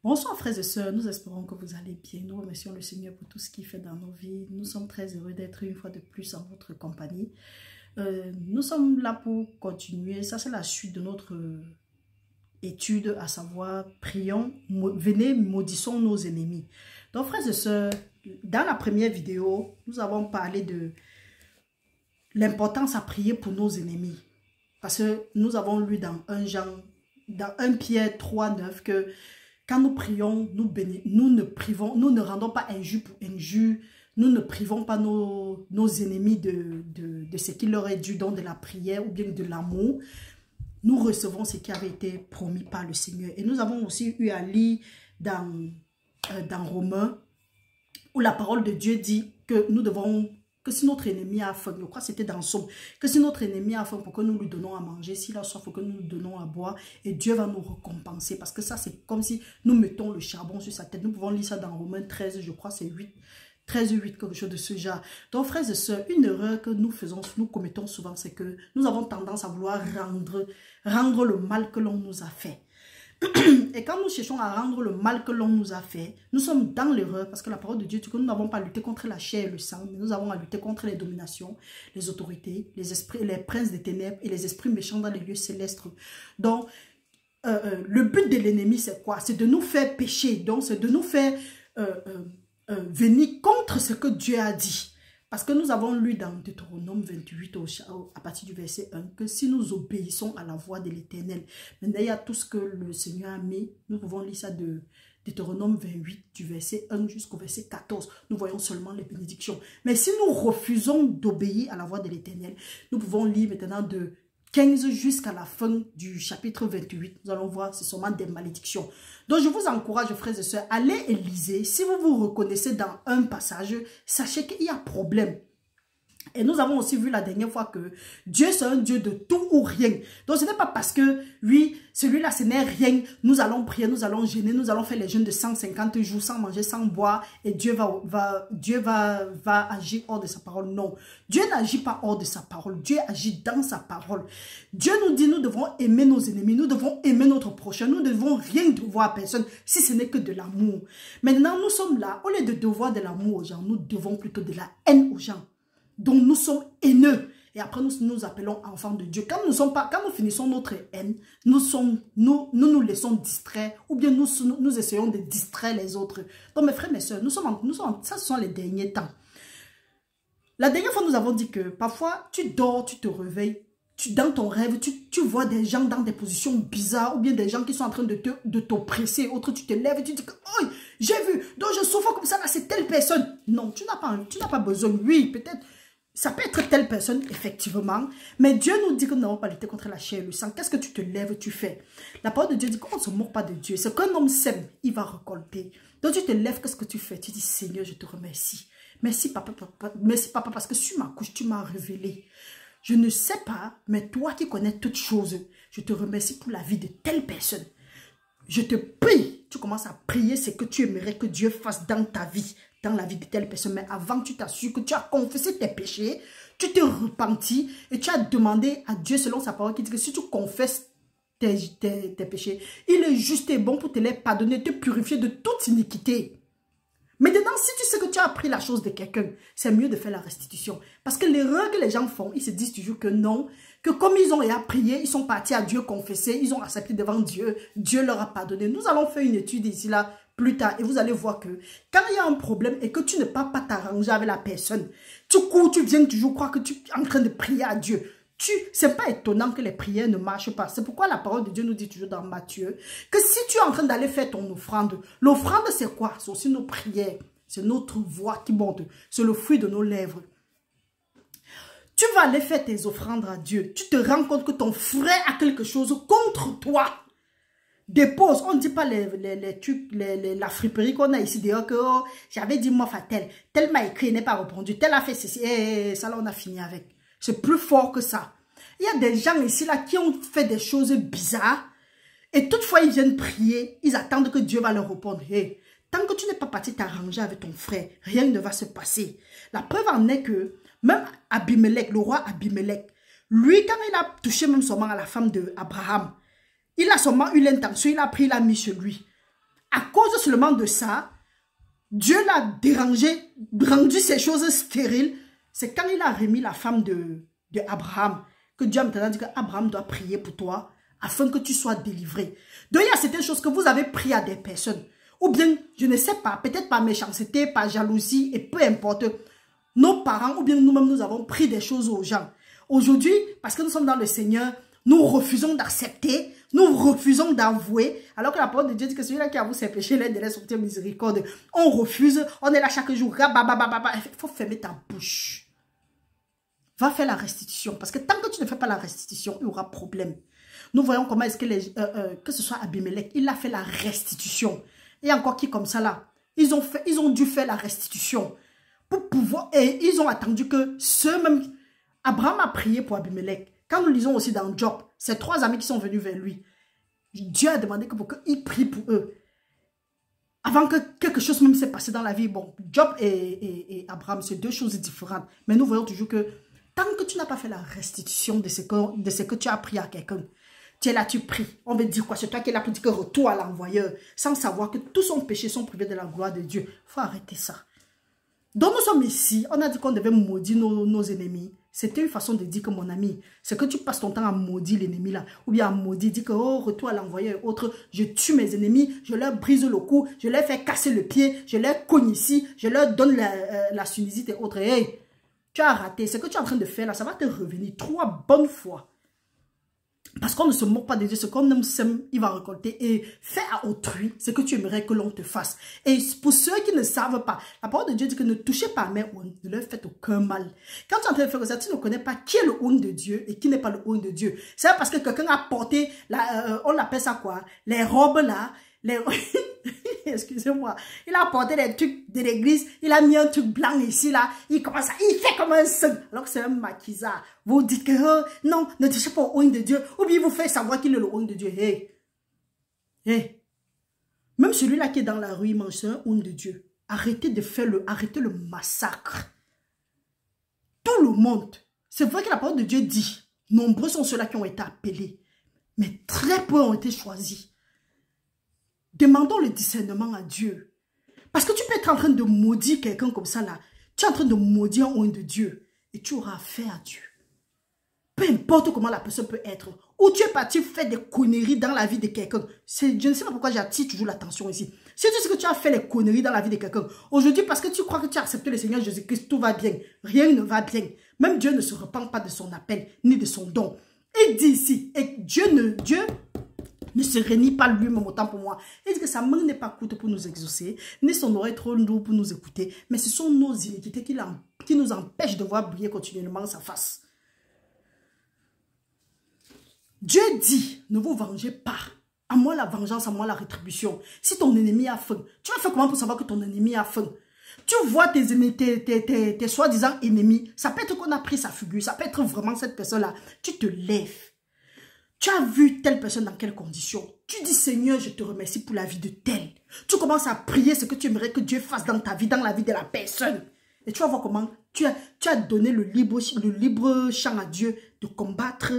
Bonsoir frères et sœurs, nous espérons que vous allez bien. Nous remercions le Seigneur pour tout ce qu'il fait dans nos vies. Nous sommes très heureux d'être une fois de plus en votre compagnie. Nous sommes là pour continuer. Ça, c'est la suite de notre étude, à savoir, prions, venez, maudissons nos ennemis. Donc frères et sœurs, dans la première vidéo, nous avons parlé de l'importance à prier pour nos ennemis. Parce que nous avons lu dans 1 Pierre 3, 9 que quand nous prions, nous ne rendons pas injure pour injure, nous ne privons pas nos ennemis de ce qui leur est dû, donc de la prière ou bien de l'amour. Nous recevons ce qui avait été promis par le Seigneur. Et nous avons aussi eu à lire dans Romains, où la parole de Dieu dit que nous devons, que si notre ennemi a faim, je crois que c'était dans Somme, que si notre ennemi a faim, pour que nous lui donnons à manger, s'il a soif, pour que nous lui donnons à boire, et Dieu va nous récompenser. Parce que ça, c'est comme si nous mettons le charbon sur sa tête. Nous pouvons lire ça dans Romains 13, je crois, c'est 8. 13 ou 8, quelque chose de ce genre. Donc, frères et sœurs, une erreur que nous commettons souvent, c'est que nous avons tendance à vouloir rendre le mal que l'on nous a fait. Et quand nous cherchons à rendre le mal que l'on nous a fait, nous sommes dans l'erreur parce que la parole de Dieu dit que nous n'avons pas à lutter contre la chair et le sang, mais nous avons à lutter contre les dominations, les autorités, les esprits, les princes des ténèbres et les esprits méchants dans les lieux célestes. Donc, le but de l'ennemi, c'est quoi? C'est de nous faire pécher. Donc, c'est de nous faire venir contre ce que Dieu a dit. Parce que nous avons lu dans Deutéronome 28 à partir du verset 1 que si nous obéissons à la voix de l'Éternel, maintenant il y a tout ce que le Seigneur a mis, nous pouvons lire ça de Deutéronome 28 du verset 1 jusqu'au verset 14. Nous voyons seulement les bénédictions. Mais si nous refusons d'obéir à la voix de l'Éternel, nous pouvons lire maintenant de 15 jusqu'à la fin du chapitre 28. Nous allons voir, c'est seulement des malédictions. Donc, je vous encourage, frères et sœurs, allez et lisez. Si vous vous reconnaissez dans un passage, sachez qu'il y a problème. Et nous avons aussi vu la dernière fois que Dieu, c'est un Dieu de tout ou rien. Donc, ce n'est pas parce que, oui, celui-là, ce n'est rien. Nous allons prier, nous allons jeûner, nous allons faire les jeûnes de 150 jours sans manger, sans boire. Et Dieu va agir hors de sa parole. Non, Dieu n'agit pas hors de sa parole. Dieu agit dans sa parole. Dieu nous dit, nous devons aimer nos ennemis. Nous devons aimer notre prochain. Nous ne devons rien devoir à personne si ce n'est que de l'amour. Maintenant, nous sommes là. Au lieu de devoir de l'amour aux gens, nous devons plutôt de la haine aux gens. Donc nous sommes haineux. Et après nous appelons enfants de Dieu. Quand nous finissons notre haine, nous laissons distraire. Ou bien nous essayons de distraire les autres. Donc mes frères, mes soeurs, ça ce sont les derniers temps. La dernière fois nous avons dit que parfois tu dors, tu te réveilles. Dans ton rêve, tu vois des gens dans des positions bizarres. Ou bien des gens qui sont en train de t'oppresser. Autre, tu te lèves et tu dis que oh, j'ai vu. Donc je souffre comme ça, là c'est telle personne. Non, tu n'as pas besoin. Oui, peut-être. Ça peut être telle personne, effectivement, mais Dieu nous dit que nous n'avons pas lutter contre la chair et le sang. Qu'est-ce que tu te lèves, tu fais? La parole de Dieu dit qu'on ne se moque pas de Dieu. Ce qu'un homme sème, il va récolter. Donc tu te lèves, qu'est-ce que tu fais? Tu dis, Seigneur, je te remercie. Merci papa, parce que sur ma couche, tu m'as révélé. Je ne sais pas, mais toi qui connais toutes choses, je te remercie pour la vie de telle personne. Je te prie, tu commences à prier ce que tu aimerais que Dieu fasse dans ta vie, dans la vie de telle personne. Mais avant, tu t'assures que tu as confessé tes péchés, tu t'es repenti et tu as demandé à Dieu selon sa parole qui dit que si tu confesses tes péchés, il est juste et bon pour te les pardonner, te purifier de toute iniquité. Maintenant, si tu sais que tu as appris la chose de quelqu'un, c'est mieux de faire la restitution. Parce que l'erreur que les gens font, ils se disent toujours que non, que comme ils ont prié, ils sont partis à Dieu confesser, ils ont accepté devant Dieu, Dieu leur a pardonné. Nous allons faire une étude ici là plus tard et vous allez voir que quand il y a un problème et que tu ne peux pas t'arranger avec la personne, tu cours, tu viens toujours croire que tu es en train de prier à Dieu. C'est pas étonnant que les prières ne marchent pas. C'est pourquoi la parole de Dieu nous dit toujours dans Matthieu que si tu es en train d'aller faire ton offrande, l'offrande c'est quoi? C'est aussi nos prières. C'est notre voix qui monte. C'est le fruit de nos lèvres. Tu vas aller faire tes offrandes à Dieu. Tu te rends compte que ton frère a quelque chose contre toi. Dépose. On ne dit pas la friperie qu'on a ici dehors que oh, j'avais dit moi fatel. Tel m'a écrit, il n'est pas répondu. Tel a fait ceci. Et ça là on a fini avec. C'est plus fort que ça. Il y a des gens ici là qui ont fait des choses bizarres. Et toutefois ils viennent prier. Ils attendent que Dieu va leur répondre. Hey, tant que tu n'es pas parti t'arranger avec ton frère, rien ne va se passer. La preuve en est que même Abimelech, le roi Abimelech, lui quand il a touché même seulement à la femme d'Abraham, il a seulement eu l'intention, il a pris, il a mis chez lui. À cause seulement de ça, Dieu l'a dérangé, rendu ces choses stériles. C'est quand il a remis la femme de Abraham que Dieu a maintenant dit qu'Abraham doit prier pour toi afin que tu sois délivré. Donc il y a certaines choses que vous avez pris à des personnes. Ou bien, je ne sais pas, peut-être par méchanceté, par jalousie, et peu importe. Nos parents ou bien nous-mêmes, nous avons pris des choses aux gens. Aujourd'hui, parce que nous sommes dans le Seigneur, nous refusons d'accepter, nous refusons d'avouer, alors que la parole de Dieu dit que celui-là qui avoue ses péchés, l'aide de sortir miséricorde. On refuse, on est là chaque jour, il faut fermer ta bouche. Va faire la restitution, parce que tant que tu ne fais pas la restitution, il y aura problème. Nous voyons comment est-ce que que ce soit Abimelech, il a fait la restitution. Et encore qui comme ça là, ils ont dû faire la restitution pour pouvoir, et ils ont attendu que ceux-mêmes, Abraham a prié pour Abimelech. Quand nous lisons aussi dans Job, ces 3 amis qui sont venus vers lui, Dieu a demandé pour qu'il prie pour eux. Avant que quelque chose même s'est passé dans la vie, bon, Job et Abraham, c'est 2 choses différentes. Mais nous voyons toujours que tant que tu n'as pas fait la restitution de ce que tu as appris à quelqu'un, tu es là, tu pries. On veut dire quoi? C'est toi qui es là pour dire que retour à l'envoyeur, sans savoir que tous son péché sont privés de la gloire de Dieu. Il faut arrêter ça. Donc nous sommes ici, on a dit qu'on devait maudire nos ennemis. C'était une façon de dire que mon ami, c'est que tu passes ton temps à maudire l'ennemi là. Ou bien à maudire, dire que oh, retour à l'envoyeur et autres. Je tue mes ennemis, je leur brise le cou, je leur fais casser le pied, je leur cogne ici, je leur donne la sinusite et autres. Hey, tu as raté. Ce que tu es en train de faire là, ça va te revenir 3 bonnes fois. Parce qu'on ne se moque pas de Dieu, ce qu'on aime sème, il va récolter. Et fais à autrui ce que tu aimerais que l'on te fasse. Et pour ceux qui ne savent pas, la parole de Dieu dit que ne touchez pas à mes ouïes, ne leur faites aucun mal. Quand tu es en train de faire ça, tu ne connais pas qui est le ouïe de Dieu et qui n'est pas le ouïe de Dieu. C'est parce que quelqu'un a porté, on appelle ça quoi? Les robes là, excusez-moi, il a porté des trucs de l'église, il a mis un truc blanc ici, là, il commence à, il fait comme un saint, alors que c'est un maquisard. Vous dites que, oh, non, ne touchez pas au oint de Dieu, ou bien vous faites savoir qu'il est le oint de Dieu. Hey, hey, même celui-là qui est dans la rue, il mange un oint de Dieu. Arrêtez le massacre. Tout le monde, c'est vrai que la parole de Dieu dit, nombreux sont ceux-là qui ont été appelés, mais très peu ont été choisis. Demandons le discernement à Dieu. Parce que tu peux être en train de maudire quelqu'un comme ça là. Tu es en train de maudire un oint de Dieu. Et tu auras affaire à Dieu. Peu importe comment la personne peut être. Ou tu es parti faire des conneries dans la vie de quelqu'un. Je ne sais pas pourquoi j'attire toujours l'attention ici. Si tu sais que tu as fait les conneries dans la vie de quelqu'un. Aujourd'hui, parce que tu crois que tu as accepté le Seigneur Jésus-Christ, tout va bien. Rien ne va bien. Même Dieu ne se repent pas de son appel, ni de son don. Il dit ici, et Dieu ne se renie pas lui-même autant pour moi. Il dit que sa main n'est pas courte pour nous exaucer, ni son oreille trop lourde pour nous écouter, mais ce sont nos iniquités qui nous empêchent de voir briller continuellement sa face. Dieu dit, ne vous vengez pas. À moi la vengeance, à moi la rétribution. Si ton ennemi a faim, tu vas faire comment pour savoir que ton ennemi a faim? Tu vois tes soi-disant ennemis, ça peut être qu'on a pris sa figure, ça peut être vraiment cette personne-là. Tu te lèves. Tu as vu telle personne dans quelles conditions? Tu dis, Seigneur, je te remercie pour la vie de telle. Tu commences à prier ce que tu aimerais que Dieu fasse dans ta vie, dans la vie de la personne. Et tu vas voir comment tu as donné le libre champ à Dieu de combattre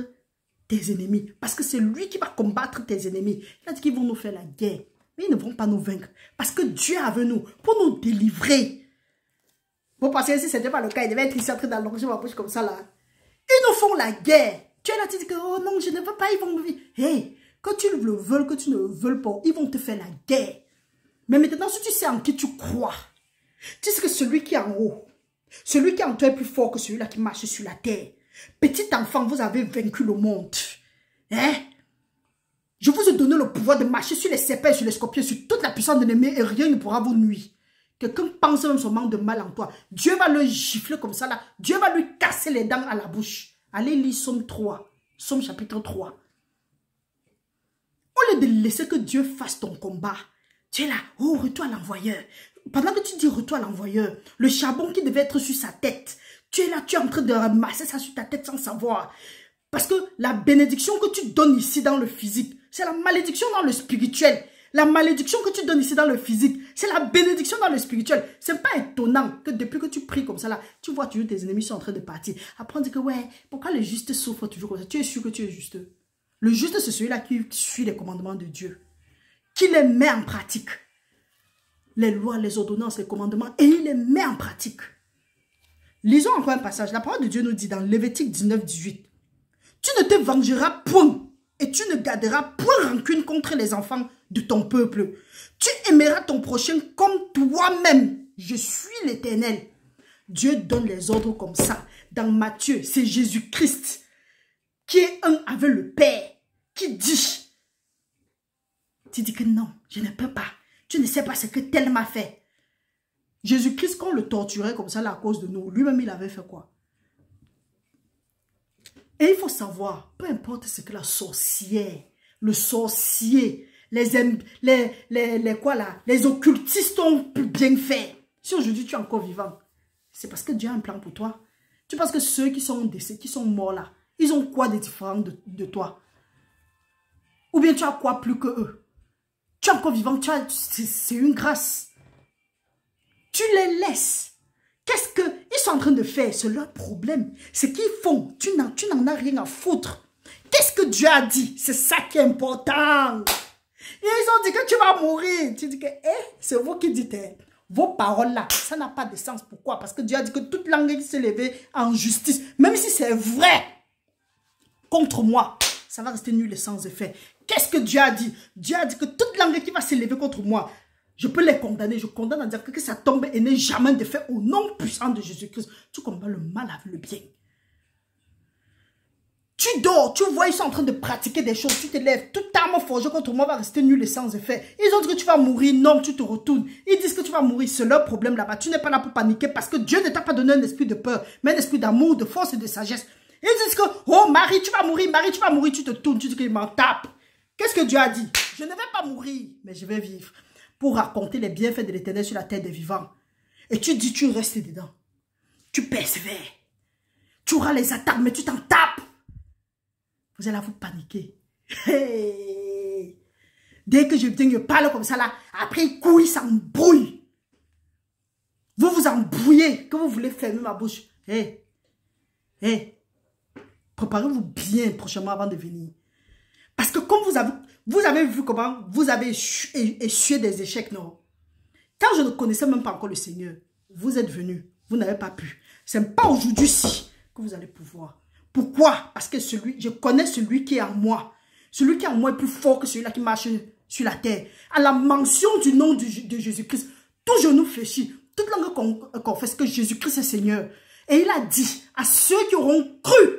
tes ennemis. Parce que c'est lui qui va combattre tes ennemis. Il a dit qu'ils vont nous faire la guerre. Mais ils ne vont pas nous vaincre. Parce que Dieu est avec nous pour nous délivrer. Vous pensez que si ce n'était pas le cas, il devait être ici en train d'allonger ma bouche comme ça là. Ils nous font la guerre. Tu es là, tu dis que, oh non, je ne veux pas, ils vont me dire. Hey, que tu le veux, que tu ne le veux pas, ils vont te faire la guerre. Mais maintenant, si tu sais en qui tu crois, tu sais que celui qui est en haut, celui qui est en toi est plus fort que celui-là qui marche sur la terre. Petit enfant, vous avez vaincu le monde. Hein? Je vous ai donné le pouvoir de marcher sur les serpents, sur les scorpions, sur toute la puissance de l'ennemi et rien ne pourra vous nuire. Quelqu'un pense même seulement de mal en toi. Dieu va le gifler comme ça là. Dieu va lui casser les dents à la bouche. Allez lire Somme 3, Somme chapitre 3. Au lieu de laisser que Dieu fasse ton combat, tu es là, oh, retour à l'envoyeur. Pendant que tu dis retour à l'envoyeur, le charbon qui devait être sur sa tête, tu es là, tu es en train de ramasser ça sur ta tête sans savoir. Parce que la bénédiction que tu donnes ici dans le physique, c'est la malédiction dans le spirituel. La malédiction que tu donnes ici dans le physique, c'est la bénédiction dans le spirituel. C'est pas étonnant que depuis que tu pries comme ça là, tu vois toujours tes ennemis sont en train de partir. Après on dit que ouais, pourquoi le juste souffre toujours comme ça? Tu es sûr que tu es juste? Le juste c'est celui-là qui suit les commandements de Dieu, qui les met en pratique. les lois, les ordonnances, les commandements et il les met en pratique. Lisons encore un passage. La parole de Dieu nous dit dans Lévitique 19, 18. Tu ne te vengeras point et tu ne garderas point rancune contre les enfants de ton peuple. Tu aimeras ton prochain comme toi-même. Je suis l'Éternel. Dieu donne les ordres comme ça. Dans Matthieu, c'est Jésus-Christ qui est un avec le Père, qui dit, tu dis que non, je ne peux pas. Tu ne sais pas ce que tel m'a fait. Jésus-Christ, quand on le torturait comme ça là, à cause de nous, lui-même, il avait fait quoi? Et il faut savoir, peu importe ce que la sorcière, le sorcier, les occultistes ont bien fait. Si aujourd'hui tu es encore vivant, c'est parce que Dieu a un plan pour toi. Tu penses que ceux qui sont décédés, qui sont morts là, ils ont quoi de différent de toi? Ou bien tu as quoi plus que eux? Tu es encore vivant, c'est une grâce. Tu les laisses. Qu'est-ce qu'ils sont en train de faire? C'est leur problème. Ce qu'ils font, tu n'en as rien à foutre. Qu'est-ce que Dieu a dit? C'est ça qui est important. Et ils ont dit que tu vas mourir. Tu dis que, c'est vous qui dites, vos paroles là, ça n'a pas de sens. Pourquoi? Parce que Dieu a dit que toute langue qui s'est levée en justice, même si c'est vrai, contre moi, ça va rester nul et sans effet. Qu'est-ce que Dieu a dit? Dieu a dit que toute langue qui va s'élever contre moi, je peux les condamner. Je condamne à dire que ça tombe et n'est jamais de fait au nom puissant de Jésus-Christ. Tu combats le mal avec le bien. Tu dors, tu vois, ils sont en train de pratiquer des choses. Tu te lèves, toute arme forgée contre moi va rester nulle et sans effet. Ils ont dit que tu vas mourir. Non, tu te retournes. Ils disent que tu vas mourir. C'est leur problème là-bas. Tu n'es pas là pour paniquer parce que Dieu ne t'a pas donné un esprit de peur, mais un esprit d'amour, de force et de sagesse. Ils disent que, oh Marie, tu vas mourir. Marie, tu vas mourir. Tu te tournes, tu dis qu'il m'en tape. Qu'est-ce que Dieu a dit? Je ne vais pas mourir, mais je vais vivre pour raconter les bienfaits de l'Éternel sur la terre des vivants. Et tu dis, tu restes dedans. Tu persévères. Tu auras les attaques, mais tu t'en tapes. Vous allez vous paniquer. Hey. Dès que je viens, je parle comme ça là, après il court, il s'embrouille. Vous vous embrouillez, que vous voulez fermer ma bouche. Hey. Hey. Préparez-vous bien prochainement avant de venir. Parce que comme vous avez vu comment vous avez essuyé des échecs, non? Quand je ne connaissais même pas encore le Seigneur, vous êtes venus, vous n'avez pas pu. Ce n'est pas aujourd'hui-ci que vous allez pouvoir. Pourquoi? Parce que je connais celui qui est en moi. Celui qui est en moi est plus fort que celui-là qui marche sur la terre. À la mention du nom de Jésus-Christ, tout genou fléchit, toute langue confesse que Jésus-Christ est Seigneur. Et il a dit à ceux qui auront cru,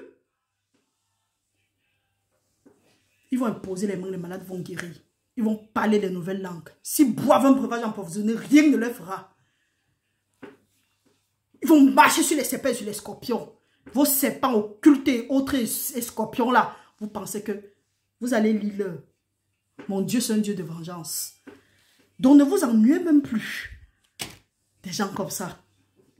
ils vont imposer les mains, les malades vont guérir. Ils vont parler les nouvelles langues. S'ils boivent un breuvage empoisonné, rien ne leur fera. Ils vont marcher sur les serpents et sur les scorpions. Vos serpents occultés, autres scorpions là, vous pensez que vous allez lire. Mon Dieu, c'est un Dieu de vengeance. Donc ne vous ennuyez même plus. Des gens comme ça.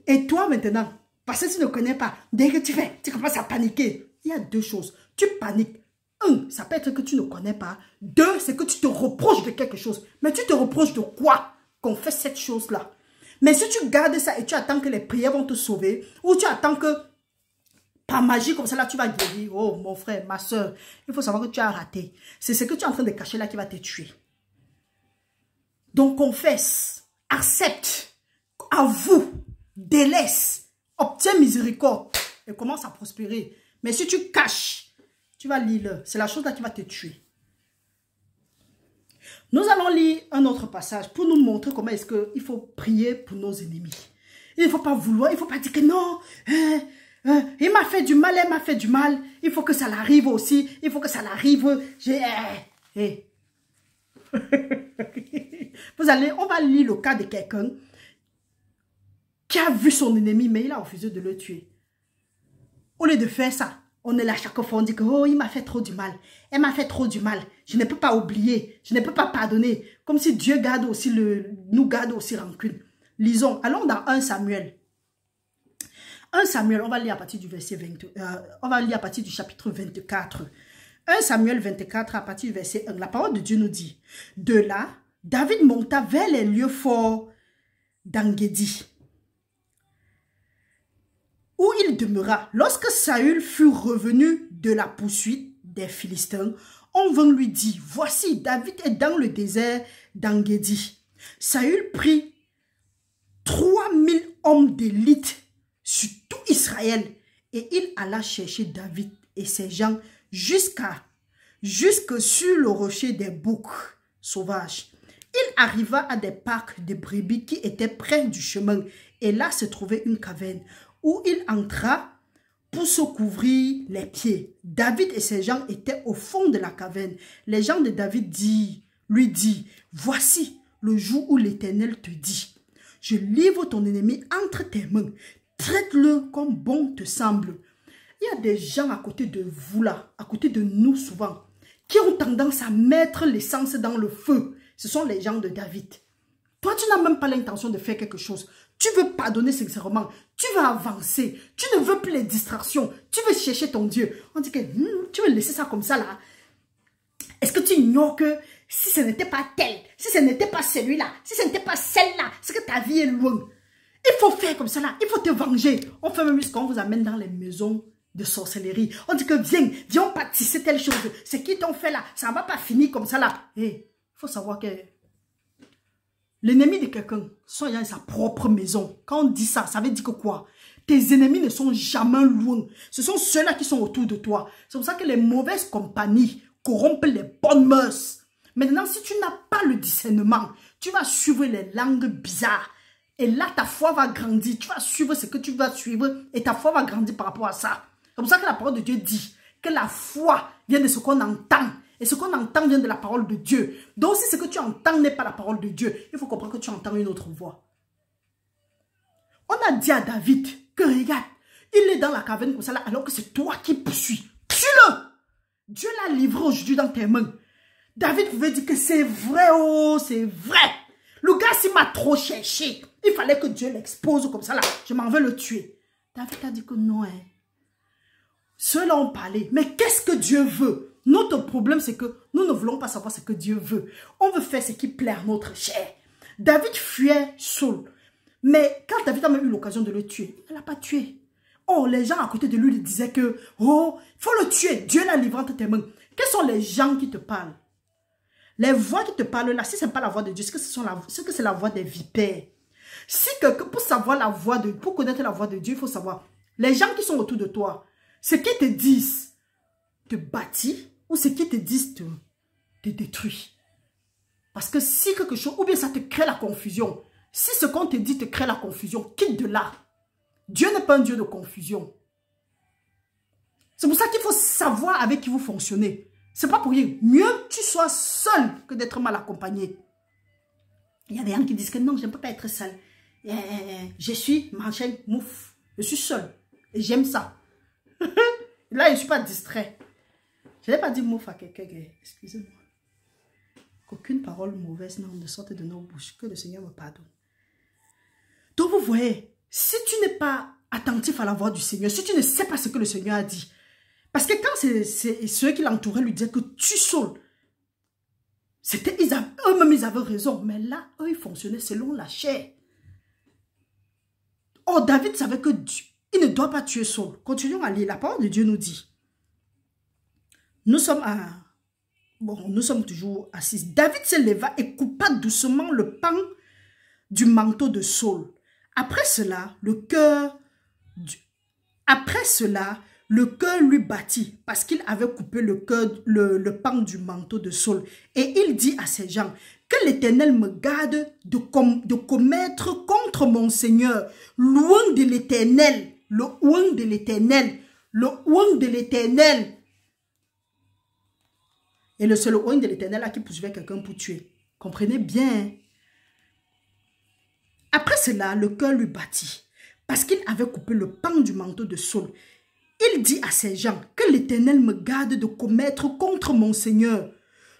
Et toi maintenant, parce que tu ne connais pas, dès que tu commences à paniquer. Il y a deux choses. Tu paniques. Un, ça peut être que tu ne connais pas. Deux, c'est que tu te reproches de quelque chose. Mais tu te reproches de quoi qu'on fait cette chose-là? Mais si tu gardes ça et tu attends que les prières vont te sauver, ou tu attends que par magie comme ça là tu vas guérir, oh mon frère, ma soeur, il faut savoir que tu as raté. C'est ce que tu es en train de cacher là qui va te tuer. Donc confesse, accepte, avoue, délaisse, obtiens miséricorde et commence à prospérer. Mais si tu caches, tu vas lire, c'est la chose là qui va te tuer. Nous allons lire un autre passage pour nous montrer comment est-ce qu'il faut prier pour nos ennemis. Il ne faut pas vouloir, il ne faut pas dire que non, il m'a fait du mal, elle m'a fait du mal. Il faut que ça l'arrive aussi. Il faut que ça l'arrive. On va lire le cas de quelqu'un qui a vu son ennemi, mais il a refusé de le tuer. Au lieu de faire ça, on est là chaque fois, on dit que oh, il m'a fait trop du mal. Elle m'a fait trop du mal. Je ne peux pas oublier. Je ne peux pas pardonner. Comme si Dieu nous garde aussi rancune. Lisons, allons dans 1 Samuel. 1 Samuel, on va lire à partir du verset 20, on va lire à partir du chapitre 24. 1 Samuel 24 à partir du verset 1. La parole de Dieu nous dit, de là, David monta vers les lieux forts d'Engedi, où il demeura. Lorsque Saül fut revenu de la poursuite des Philistins, on vint lui dire, voici, David est dans le désert d'Engedi. Saül prit 3000 hommes d'élite sur tout Israël et il alla chercher David et ses gens jusque sur le rocher des boucs sauvages. Il arriva à des parcs de brebis qui étaient près du chemin et là se trouvait une caverne où il entra pour se couvrir les pieds. David et ses gens étaient au fond de la caverne. Les gens de David lui disent, voici le jour où l'Éternel te dit, je livre ton ennemi entre tes mains, traite-le comme bon te semble. Il y a des gens à côté de vous là, à côté de nous souvent, qui ont tendance à mettre l'essence dans le feu. Ce sont les gens de David. Toi, tu n'as même pas l'intention de faire quelque chose. Tu veux pardonner sincèrement. Tu veux avancer. Tu ne veux plus les distractions. Tu veux chercher ton Dieu. On dit que tu veux laisser ça comme ça là. Est-ce que tu ignores que si ce n'était pas tel, si ce n'était pas celui-là, si ce n'était pas celle-là, c'est que ta vie est loin. Il faut faire comme ça là. Il faut te venger. On fait même jusqu'à on vous amène dans les maisons de sorcellerie. On dit que viens, on pâtisser telle chose. C'est qui t'ont fait là. Ça ne va pas finir comme ça là. Il faut savoir que l'ennemi de quelqu'un, soit dans sa propre maison. Quand on dit ça, ça veut dire que quoi? Tes ennemis ne sont jamais loin. Ce sont ceux-là qui sont autour de toi. C'est pour ça que les mauvaises compagnies corrompent les bonnes mœurs. Maintenant, si tu n'as pas le discernement, tu vas suivre les langues bizarres. Et là, ta foi va grandir. Tu vas suivre ce que tu vas suivre et ta foi va grandir par rapport à ça. C'est pour ça que la parole de Dieu dit que la foi vient de ce qu'on entend. Et ce qu'on entend vient de la parole de Dieu. Donc si ce que tu entends n'est pas la parole de Dieu, il faut comprendre que tu entends une autre voix. On a dit à David que regarde, il est dans la caverne comme ça là, alors que c'est toi qui poursuis. Tue-le! Dieu l'a livré aujourd'hui dans tes mains. David pouvait dire que c'est vrai, oh, c'est vrai. Le gars, s'il m'a trop cherché, il fallait que Dieu l'expose comme ça là. Je m'en veux le tuer. David a dit que non. Ceux-là ont parlé. Mais qu'est-ce que Dieu veut? Notre problème, c'est que nous ne voulons pas savoir ce que Dieu veut. On veut faire ce qui plaît à notre chair. David fuyait Saul. Mais quand David a même eu l'occasion de le tuer, il ne l'a pas tué. Oh, les gens à côté de lui lui disaient que, oh, il faut le tuer. Dieu l'a livré entre tes mains. Quels sont les gens qui te parlent? Les voix qui te parlent là, si ce n'est pas la voix de Dieu, c'est que c'est la voix des vipères. Si quelqu'un, pour savoir la voix de, pour connaître la voix de Dieu, il faut savoir, les gens qui sont autour de toi, ce qu'ils te disent te bâtit ou ce qu'ils te disent te détruit. Parce que si quelque chose, ou bien ça te crée la confusion, si ce qu'on te dit te crée la confusion, quitte de là. Dieu n'est pas un Dieu de confusion. C'est pour ça qu'il faut savoir avec qui vous fonctionnez. C'est pas pour rien. Mieux que tu sois seul que d'être mal accompagné. Il y a des gens qui disent que non, je ne peux pas être seul. Je suis machin, mouf. Je suis seul. Et j'aime ça. Là, je ne suis pas distrait. Je n'ai pas dit mouf à quelqu'un. Excusez-moi. Qu'aucune parole mauvaise ne sorte de nos bouches. Que le Seigneur me pardonne. Donc vous voyez, si tu n'es pas attentif à la voix du Seigneur, si tu ne sais pas ce que le Seigneur a dit, parce que quand c'est ceux qui l'entouraient lui disaient que tu saules, eux-mêmes ils avaient raison, mais là, eux ils fonctionnaient selon la chair. Oh, David savait que Dieu, il ne doit pas tuer Saul. Continuons à lire, la parole de Dieu nous dit, nous sommes toujours assis. David se leva et coupa doucement le pan du manteau de Saul. Après cela, le cœur lui battit parce qu'il avait coupé le pan du manteau de Saul. Et il dit à ses gens, que l'Éternel me garde de commettre contre mon Seigneur. Loin de l'Éternel, loin de l'Éternel, loin de l'Éternel. Et le seul loin de l'Éternel là qui poursuivait quelqu'un pour tuer. Comprenez bien. Après cela, le cœur lui battit, parce qu'il avait coupé le pan du manteau de Saul. Il dit à ses gens, que l'Éternel me garde de commettre contre mon Seigneur,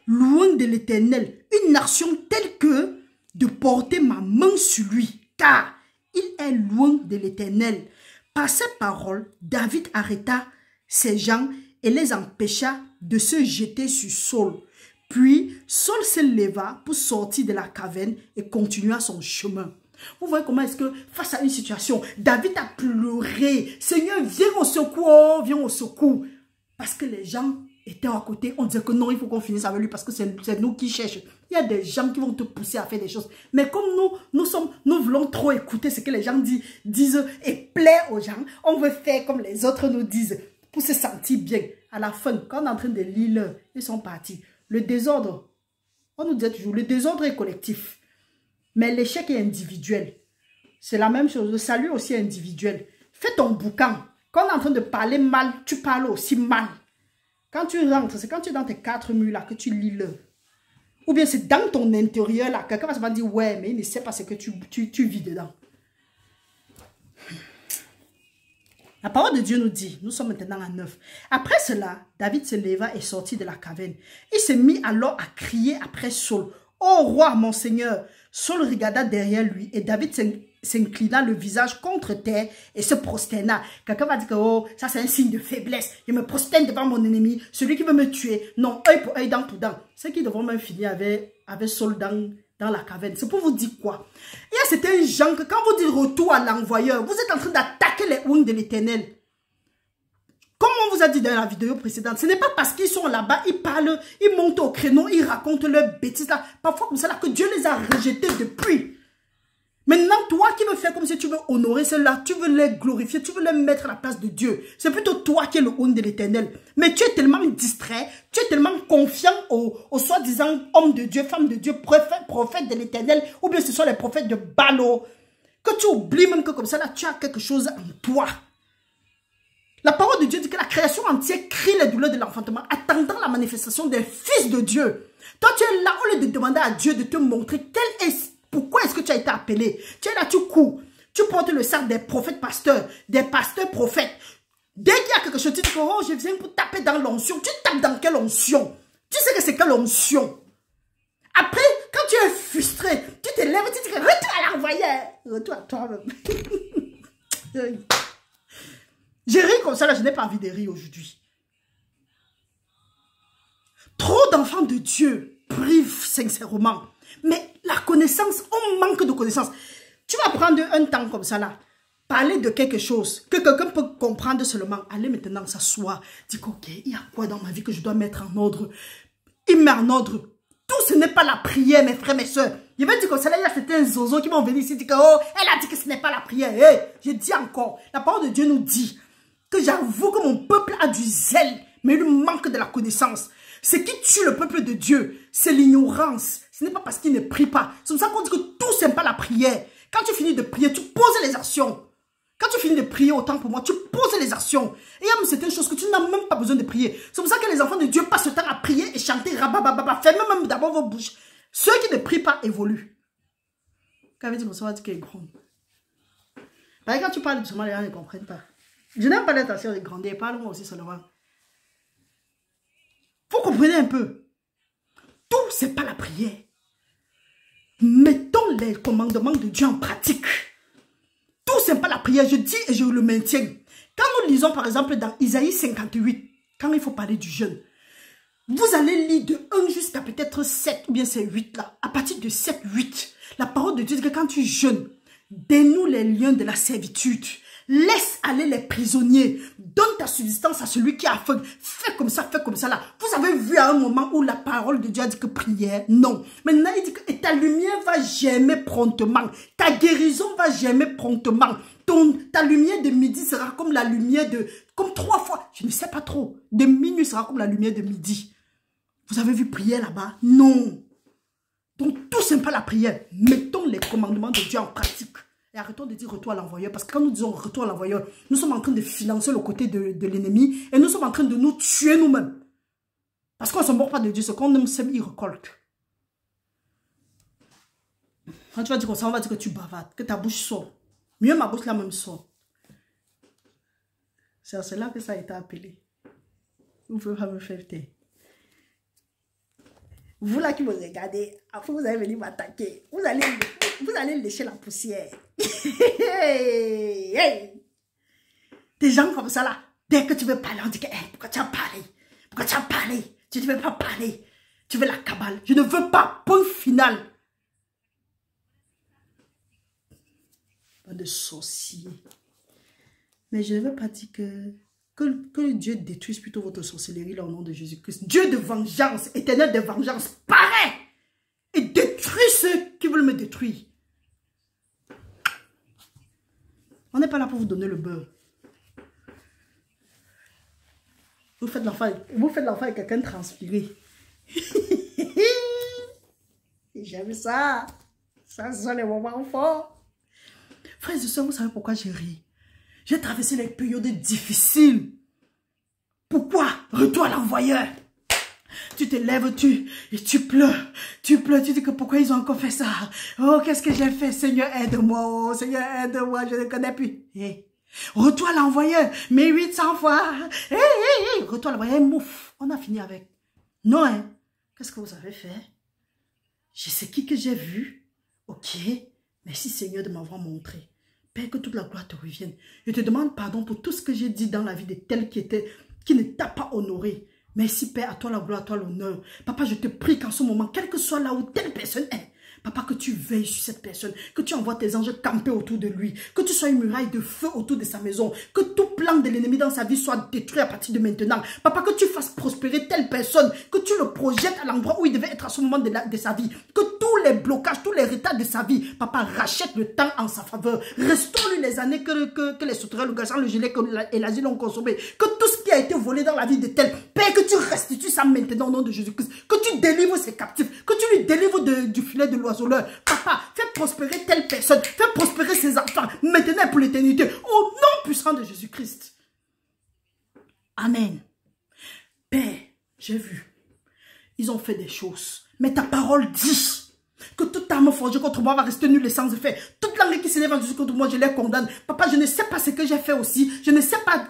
loin de l'Éternel, une action telle que de porter ma main sur lui, car il est loin de l'Éternel. Par ces paroles, David arrêta ses gens et les empêcha de se jeter sur Saul. Puis, Saul se leva pour sortir de la caverne et continua son chemin. Vous voyez comment est-ce que face à une situation, David a pleuré. Seigneur, viens au secours, viens au secours. Parce que les gens était à côté, on disait que non, il faut qu'on finisse avec lui parce que c'est nous qui cherchons. Il y a des gens qui vont te pousser à faire des choses. Mais comme nous voulons trop écouter ce que les gens disent et plaire aux gens, on veut faire comme les autres nous disent pour se sentir bien. À la fin, quand on est en train de lire, ils sont partis. Le désordre, on nous disait toujours, le désordre est collectif. Mais l'échec est individuel. C'est la même chose. Le salut aussi est individuel. Fais ton boucan. Quand on est en train de parler mal, tu parles aussi mal. Quand tu rentres, c'est quand tu es dans tes 4 murs là que tu lis le. Ou bien c'est dans ton intérieur là. Quelqu'un va se dire, ouais, mais il ne sait pas ce que tu vis dedans. La parole de Dieu nous dit, nous sommes maintenant à 9. Après cela, David se leva et sortit de la caverne. Il se mit alors à crier après Saul. Ô roi, mon Seigneur! Saul regarda derrière lui et David s'inclina le visage contre terre et se prosterna. Quelqu'un va dire que oh, ça c'est un signe de faiblesse. Je me prosterne devant mon ennemi, celui qui veut me tuer. Non, œil pour œil, dent pour dent. Ceux qui devront même finir avec Saul dans la caverne. C'est pour vous dire quoi? Il y a certains gens que quand vous dites retour à l'envoyeur, vous êtes en train d'attaquer les ouïes de l'Éternel. Comme on vous a dit dans la vidéo précédente, ce n'est pas parce qu'ils sont là-bas, ils parlent, ils montent au créneau, ils racontent leurs bêtises là. Parfois comme ça là que Dieu les a rejetés depuis. Maintenant, toi qui veux faire comme si tu veux honorer ceux-là, tu veux les glorifier, tu veux les mettre à la place de Dieu. C'est plutôt toi qui es le homme de l'Éternel. Mais tu es tellement distrait, tu es tellement confiant aux soi-disant hommes de Dieu, femmes de Dieu, prophètes de l'Éternel, ou bien ce sont les prophètes de Balo, que tu oublies même que comme ça là, tu as quelque chose en toi. La parole de Dieu dit que la création entière crie les douleurs de l'enfantement, attendant la manifestation des fils de Dieu. Toi, tu es là au lieu de demander à Dieu de te montrer pourquoi est-ce que tu as été appelé. Tu es là, tu cours. Tu portes le sac des prophètes pasteurs, des pasteurs prophètes. Dès qu'il y a quelque chose, tu dis que oh, je viens pour taper dans l'onction. Tu tapes dans quelle onction? Tu sais que c'est quelle onction? Après, quand tu es frustré, tu te lèves et tu dis que retour à l'envoyeur. Retour à toi-même. J'ai ri comme ça, là, je n'ai pas envie de rire aujourd'hui. Trop d'enfants de Dieu privent sincèrement. Mais la connaissance, on manque de connaissance. Tu vas prendre un temps comme ça, là, parler de quelque chose que quelqu'un peut comprendre seulement. Allez maintenant s'asseoir, dire ok, il y a quoi dans ma vie que je dois mettre en ordre? Il met en ordre. Tout ce n'est pas la prière, mes frères, mes soeurs. Je vais dire comme ça, là, il y a certains zozos qui vont venir ici et dire que oh, elle a dit que ce n'est pas la prière. Hey, je dis encore, la parole de Dieu nous dit que j'avoue que mon peuple a du zèle, mais il manque de la connaissance. Ce qui tue le peuple de Dieu, c'est l'ignorance. Ce n'est pas parce qu'il ne prie pas. C'est pour ça qu'on dit que tout, c'est pas la prière. Quand tu finis de prier, tu poses les actions. Quand tu finis de prier autant pour moi, tu poses les actions. Et il y a même certaines choses que tu n'as même pas besoin de prier. C'est pour ça que les enfants de Dieu passent le temps à prier et chanter rabababa. Fermez même d'abord vos bouches. Ceux qui ne prient pas évoluent. Quand tu dit ça, qu'il est grand. Quand tu parles doucement, les gens ne comprennent pas. Je n'aime pas l'intention de grandir. Parle-moi aussi seulement. Vous comprenez un peu. Tout, c'est pas la prière. Mettons les commandements de Dieu en pratique. Tout, c'est pas la prière. Je dis et je le maintiens. Quand nous lisons, par exemple, dans Isaïe 58, quand il faut parler du jeûne, vous allez lire de 1 jusqu'à peut-être 7, ou bien c'est 8 là. À partir de 7, 8, la parole de Dieu dit que quand tu jeûnes, dénoue les liens de la servitude. Laisse aller les prisonniers. Donne ta subsistance à celui qui a faim. Fais comme ça là. Vous avez vu à un moment où la parole de Dieu a dit que prière? Non. Maintenant, il dit que et ta lumière va germer promptement. Ta guérison va germer promptement. Ta lumière de midi sera comme la lumière de... Comme 3 fois. Je ne sais pas trop. De minuit sera comme la lumière de midi. Vous avez vu prier là-bas? Non. Donc, tout c'est pas la prière. Mettons les commandements de Dieu en pratique. Et arrêtons de dire retour à l'envoyeur. Parce que quand nous disons retour à l'envoyeur, nous sommes en train de financer le côté de l'ennemi. Et nous sommes en train de nous tuer nous-mêmes. Parce qu'on ne se mord pas de Dieu. Ce qu'on aime sème, il récolte. Quand tu vas dire comme ça, on va dire que tu bavardes. Que ta bouche sort. Mieux ma bouche là même sort. C'est à cela que ça a été appelé. Vous pouvez pas me faire taire. Vous là qui me regardez, après vous allez venir m'attaquer. Vous allez lécher la poussière. Hey. Des gens comme ça là, dès que tu veux parler, on dit que hey, pourquoi tu as parlé? Pourquoi tu as parlé? Tu ne veux pas parler. Tu veux la cabale. Je ne veux pas. Point final. Pas de sorcier. Mais je ne veux pas dire que Que Dieu détruise plutôt votre sorcellerie là au nom de Jésus-Christ. Dieu de vengeance, éternel de vengeance, paraît et détruit ceux qui veulent me détruire. On n'est pas là pour vous donner le beurre. Vous faites l'enfant avec quelqu'un transpiré. J'aime ça. Ça sont les moments forts. Frères et sœurs, vous savez pourquoi j'ai ri? J'ai traversé les périodes difficiles. Pourquoi? Retour à l'envoyeur. Tu te lèves, et tu pleures. Tu dis que pourquoi ils ont encore fait ça? Oh, qu'est-ce que j'ai fait? Seigneur, aide-moi. Oh, Seigneur, aide-moi. Je ne connais plus. Hey. Retour à l'envoyeur. Mais 800 fois. Hey. Retour à l'envoyeur. Mouf. On a fini avec. Non, hein. Qu'est-ce que vous avez fait? Je sais qui que j'ai vu. Ok. Merci Seigneur de m'avoir montré. Père, que toute la gloire te revienne. Je te demande pardon pour tout ce que j'ai dit dans la vie de tel qui ne t'a pas honoré. Merci Père, à toi la gloire, à toi l'honneur. Papa, je te prie qu'en ce moment, quel que soit là où telle personne est, Papa, que tu veilles sur cette personne, que tu envoies tes anges camper autour de lui, que tu sois une muraille de feu autour de sa maison, que tout plan de l'ennemi dans sa vie soit détruit à partir de maintenant. Papa, que tu fasses prospérer telle personne, que tu le projettes à l'endroit où il devait être à ce moment de sa vie, que tous les blocages, tous les retards de sa vie, Papa, rachète le temps en sa faveur, restaure-lui les années que les sauterelles, le garçon, le gilet et l'asile ont consommé, que tout ce qui a été volé dans la vie de tel, Père, que tu restitues ça maintenant au nom de Jésus-Christ, que tu délivres ses captifs, que tu lui délivres du filet de l'oiseau. Papa, fais prospérer telle personne, fais prospérer ses enfants, maintenant et pour l'éternité, au nom puissant de Jésus-Christ. Amen. Père, j'ai vu, ils ont fait des choses, mais ta parole dit que toute arme forgée contre moi va rester nulle et sans effet. Toute langue qui s'élève contre moi, je les condamne. Papa, je ne sais pas ce que j'ai fait aussi, je ne sais pas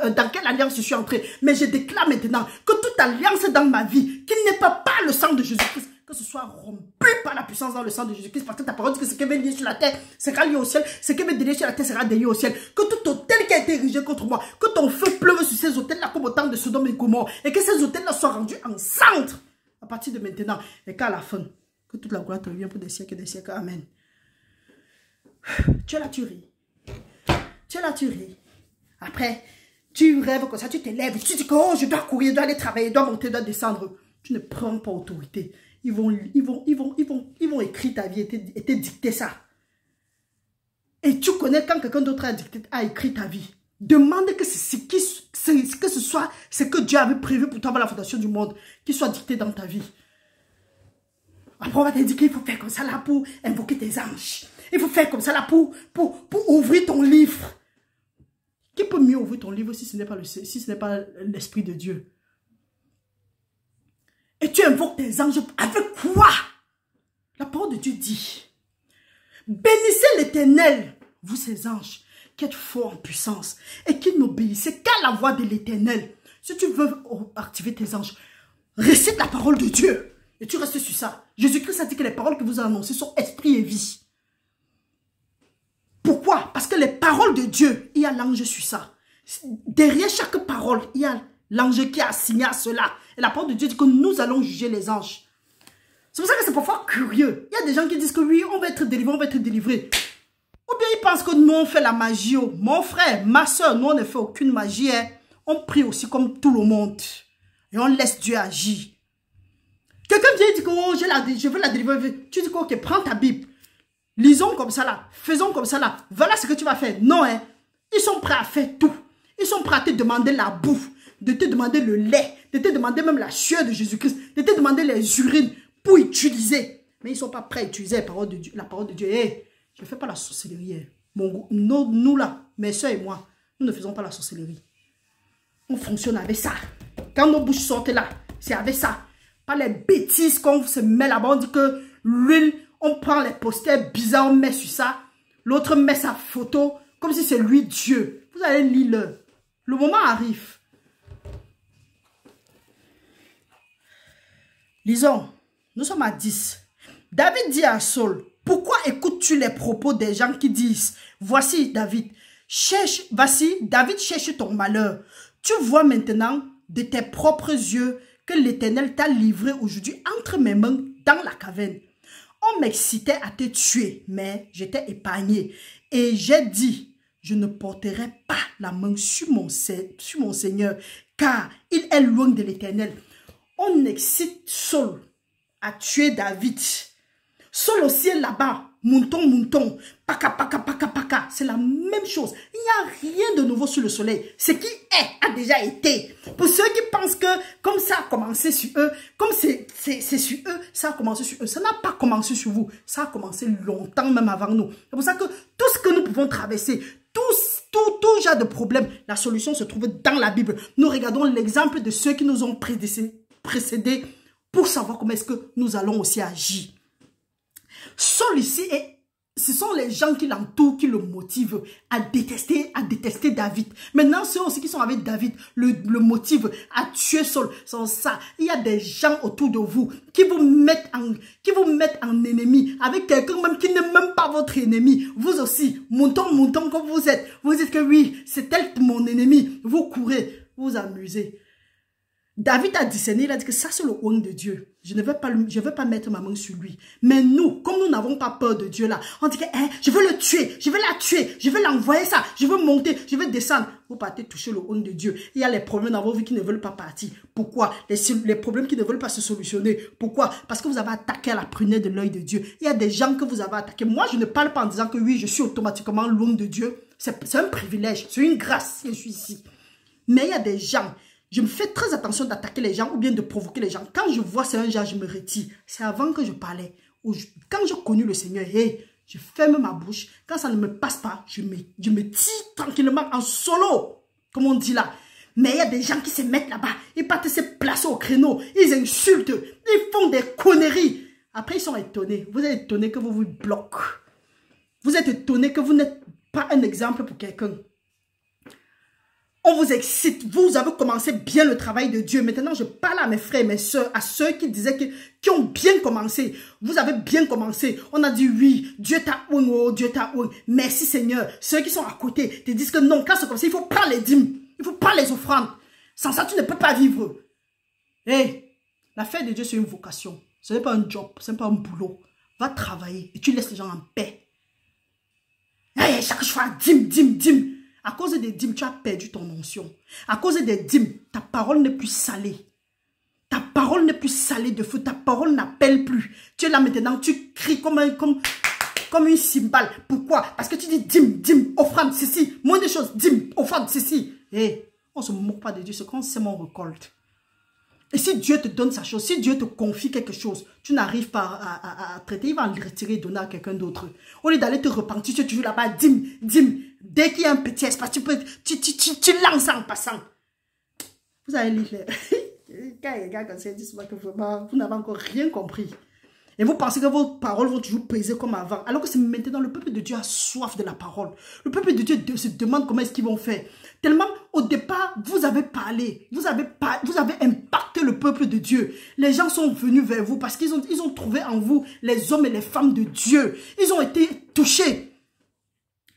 dans quelle alliance je suis entré, mais je déclare maintenant que toute alliance dans ma vie, qui n'est pas par le sang de Jésus-Christ, que ce soit rompu par la puissance dans le sang de Jésus-Christ, parce que ta parole dit que ce qui est lié sur la terre sera lié au ciel, ce qui est délié sur la terre sera délié au ciel. Que tout hôtel qui a été érigé contre moi, que ton feu pleuve sur ces hôtels-là comme au temps de Sodome et Gomorrhe, et que ces hôtels-là soient rendus en centre à partir de maintenant, et qu'à la fin, que toute la gloire te revienne pour des siècles et des siècles. Amen. Tu es là, tu ris. Tu es là, tu ris. Après, tu rêves comme ça, tu te lèves, tu dis que oh, je dois courir, je dois aller travailler, je dois monter, je dois descendre. Tu ne prends pas autorité. Ils vont écrire ta vie et te dicter ça. Et tu connais quand quelqu'un d'autre a écrit ta vie. Demande que ce soit ce que Dieu avait prévu pour toi avant la fondation du monde, qui soit dicté dans ta vie. Après, on va te dire qu'il faut faire comme ça là pour invoquer tes anges. Il faut faire comme ça là pour ouvrir ton livre. Qui peut mieux ouvrir ton livre si ce n'est pas l'Esprit de Dieu? Et tu invoques tes anges avec quoi? La parole de Dieu dit, bénissez l'Éternel, vous ces anges, qui êtes forts en puissance et qui n'obéissez qu'à la voix de l'Éternel. Si tu veux activer tes anges, récite la parole de Dieu et tu restes sur ça. Jésus-Christ a dit que les paroles que vous avez annoncées sont esprit et vie. Pourquoi? Parce que les paroles de Dieu, il y a l'ange sur ça. Derrière chaque parole, il y a l'ange qui a assigné à cela. Et la parole de Dieu dit que nous allons juger les anges. C'est pour ça que c'est parfois curieux. Il y a des gens qui disent que oui, on va être délivré, on va être délivré. Ou bien ils pensent que nous, on fait la magie. Mon frère, ma soeur, nous, on ne fait aucune magie. Hein. On prie aussi comme tout le monde. Et on laisse Dieu agir. Quelqu'un vient et dit que oh, je veux la délivrer. Tu dis que ok, prends ta Bible. Lisons comme ça là. Faisons comme ça là. Voilà ce que tu vas faire. Non, hein. Ils sont prêts à faire tout. Ils sont prêts à te demander la bouffe, de te demander le lait, de te demander même la sueur de Jésus-Christ, de te demander les urines pour utiliser. Mais ils ne sont pas prêts à utiliser la parole de Dieu. Hey, je ne fais pas la sorcellerie. Nous là, mes soeurs et moi, nous ne faisons pas la sorcellerie. On fonctionne avec ça. Quand nos bouches sortent là, c'est avec ça. Pas les bêtises qu'on se met là-bas. On dit que l'huile, on prend les posters bizarres, on met sur ça. L'autre met sa photo comme si c'est lui Dieu. Vous allez lire le moment arrive. Lisons. Nous sommes à 10. David dit à Saul, pourquoi écoutes-tu les propos des gens qui disent, voici David cherche ton malheur. Tu vois maintenant de tes propres yeux que l'Éternel t'a livré aujourd'hui entre mes mains dans la caverne. On m'excitait à te tuer, mais j'étais épargné. Et j'ai dit, je ne porterai pas la main sur mon Seigneur, car il est loin de l'Éternel. On excite Saul à tuer David. Saul aussi est là-bas. Mouton, paka. C'est la même chose. Il n'y a rien de nouveau sur le soleil. Ce qui est a déjà été. Pour ceux qui pensent que comme ça a commencé sur eux, comme c'est sur eux, ça a commencé sur eux. Ça n'a pas commencé sur vous. Ça a commencé longtemps même avant nous. C'est pour ça que tout ce que nous pouvons traverser, tout genre de problème, la solution se trouve dans la Bible. Nous regardons l'exemple de ceux qui nous ont précédés pour savoir comment est-ce que nous allons aussi agir. Saul ici, ce sont les gens qui l'entourent, qui le motivent à détester David. Maintenant, ceux aussi qui sont avec David, le motivent à tuer Saul. C'est ça. Il y a des gens autour de vous qui vous mettent en ennemi, avec quelqu'un même qui n'est même pas votre ennemi. Vous aussi, mouton comme vous êtes. Vous dites que oui, c'est tel mon ennemi. Vous courez, vous amusez. David a discerné, il a dit que ça c'est le oint de Dieu. Je ne veux pas mettre ma main sur lui. Mais nous, comme nous n'avons pas peur de Dieu là, on dit que je veux le tuer, je veux la tuer, je veux l'envoyer ça, je veux monter, je veux descendre. Vous partez toucher le oint de Dieu. Il y a les problèmes dans vos vies qui ne veulent pas partir. Pourquoi? Les problèmes qui ne veulent pas se solutionner. Pourquoi? Parce que vous avez attaqué à la prunelle de l'œil de Dieu. Il y a des gens que vous avez attaqués. Moi, je ne parle pas en disant que oui, je suis automatiquement loin de Dieu. C'est un privilège, c'est une grâce si je suis ici. Mais il y a des gens... Je me fais très attention d'attaquer les gens ou bien de provoquer les gens. Quand je vois c'est un genre, je me retire. C'est avant que je parlais. Quand j'ai connu le Seigneur, je ferme ma bouche. Quand ça ne me passe pas, je me tire tranquillement en solo. Comme on dit là. Mais il y a des gens qui se mettent là-bas. Ils partent se placer au créneau. Ils insultent. Ils font des conneries. Après, ils sont étonnés. Vous êtes étonnés que vous vous bloquez. Vous êtes étonnés que vous n'êtes pas un exemple pour quelqu'un. On vous excite, vous avez commencé bien le travail de Dieu. Maintenant, je parle à mes frères et mes soeurs, à ceux qui disaient qui ont bien commencé. Vous avez bien commencé. On a dit oui, Dieu t'a oint, oh, Dieu t'a oint. Merci Seigneur. Ceux qui sont à côté te disent que non, quand c'est comme ça, il faut prendre les dîmes, il faut prendre les offrandes. Sans ça, tu ne peux pas vivre. L'affaire de Dieu, c'est une vocation. Ce n'est pas un job, ce n'est pas un boulot. Va travailler et tu laisses les gens en paix. Chaque fois, dîme. À cause des dîmes, tu as perdu ton onction. À cause des dîmes, ta parole n'est plus salée. Ta parole n'est plus salée de feu. Ta parole n'appelle plus. Tu es là maintenant, tu cries comme une cymbale. Pourquoi? Parce que tu dis dîme, offrande, ceci. Moins de choses, dîme, offrande, ceci. On ne se moque pas de Dieu, c'est quand c'est mon récolte. Et si Dieu te donne sa chose, si Dieu te confie quelque chose, tu n'arrives pas à traiter, il va le retirer et donner à quelqu'un d'autre. Au lieu d'aller te repentir, tu es toujours là-bas, dîme. Dès qu'il y a un petit espace, tu lances en passant. Vous avez lu quand les gars comme ça disent que vraiment, vous n'avez encore rien compris. Et vous pensez que vos paroles vont toujours peser comme avant. Alors que c'est maintenant, le peuple de Dieu a soif de la parole. Le peuple de Dieu se demande comment est-ce qu'ils vont faire. Tellement, au départ, vous avez parlé. Vous avez impacté le peuple de Dieu. Les gens sont venus vers vous parce qu'ils ont trouvé en vous les hommes et les femmes de Dieu. Ils ont été touchés.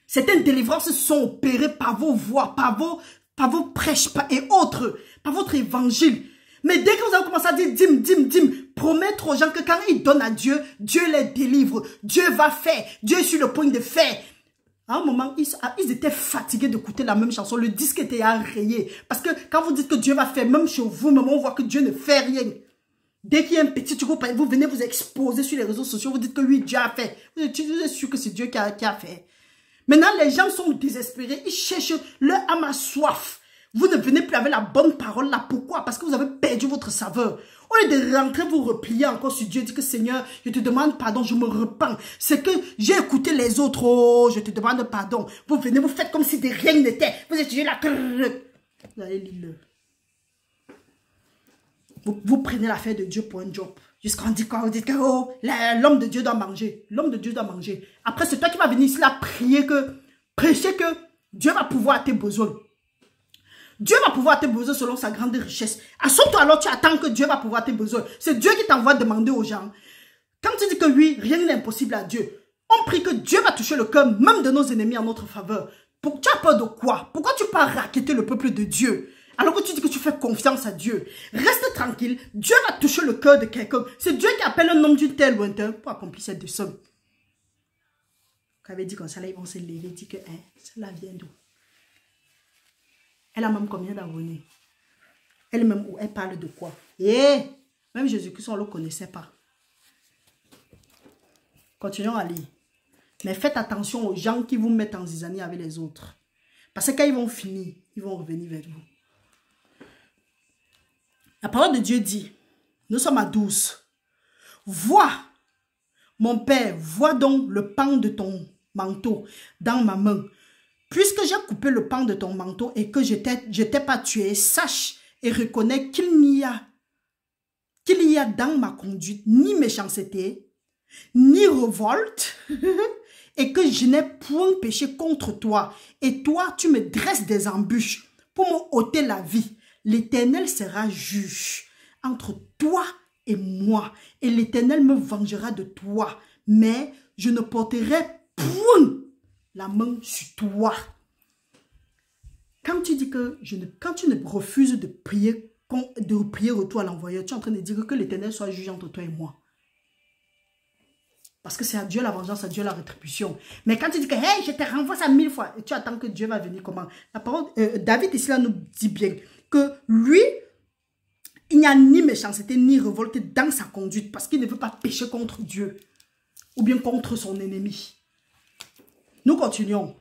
Certaines délivrances se sont opérées par vos voix, par vos prêches et autres, par votre évangile. Mais dès que vous avez commencé à dire dîme, promettre aux gens que quand ils donnent à Dieu, Dieu les délivre, Dieu va faire, Dieu est sur le point de faire. À un moment, ils étaient fatigués d'écouter la même chanson, le disque était rayé. Parce que quand vous dites que Dieu va faire, même chez vous, même on voit que Dieu ne fait rien. Dès qu'il y a un petit truc, vous venez vous exposer sur les réseaux sociaux, vous dites que oui, Dieu a fait. Vous êtes sûr que c'est Dieu qui a fait. Maintenant, les gens sont désespérés, ils cherchent leur âme à soif. Vous ne venez plus avec la bonne parole là. Pourquoi? Parce que vous avez perdu votre saveur. Au lieu de rentrer, vous replier encore sur Dieu, dit que Seigneur, je te demande pardon, je me repens. C'est que j'ai écouté les autres, oh, je te demande pardon. Vous venez, vous faites comme si de rien n'était. Vous étudiez là. Vous allez lire. Vous prenez l'affaire de Dieu pour un job. Jusqu'à on dit quoi? Vous dites que oh, l'homme de Dieu doit manger. L'homme de Dieu doit manger. Après, c'est toi qui vas venir ici là prêcher que Dieu va pouvoir à tes besoins. Dieu va pouvoir tes besoins selon sa grande richesse. Assois-toi alors, tu attends que Dieu va pouvoir tes besoins. C'est Dieu qui t'envoie demander aux gens. Quand tu dis que oui, rien n'est impossible à Dieu, on prie que Dieu va toucher le cœur même de nos ennemis en notre faveur. Tu as peur de quoi? Pourquoi tu pars raqueter le peuple de Dieu? Alors que tu dis que tu fais confiance à Dieu. Reste tranquille, Dieu va toucher le cœur de quelqu'un. C'est Dieu qui appelle un homme d'une terre lointaine pour accomplir ses desseins. Quand elle avait dit comme ça, là, ils vont se lever et dire que hein, celle-là vient d'où? Elle a même combien d'abonnés? Elle-même, elle parle de quoi? Et même Jésus-Christ, on ne le connaissait pas. Continuons à lire. Mais faites attention aux gens qui vous mettent en zizanie avec les autres. Parce que quand ils vont finir, ils vont revenir vers vous. La parole de Dieu dit, nous sommes à 12. Vois, mon Père, vois donc le pan de ton manteau dans ma main. Puisque j'ai coupé le pan de ton manteau et que je t'ai pas tué, sache et reconnais qu'il n'y a dans ma conduite ni méchanceté, ni révolte, et que je n'ai point péché contre toi. Et toi, tu me dresses des embûches pour me ôter la vie. L'Éternel sera juge entre toi et moi, et l'Éternel me vengera de toi. Mais je ne porterai point la main sur toi. Quand tu dis que quand tu ne refuses de prier retour à l'envoyeur, tu es en train de dire que l'Éternel soit juge entre toi et moi. Parce que c'est à Dieu la vengeance, à Dieu la rétribution. Mais quand tu dis que hey, je te renvoie ça 1000 fois, et tu attends que Dieu va venir comment? La parole, David ici là nous dit bien que lui, il n'y a ni méchanceté ni révolte dans sa conduite parce qu'il ne veut pas pécher contre Dieu ou bien contre son ennemi. Nous continuons.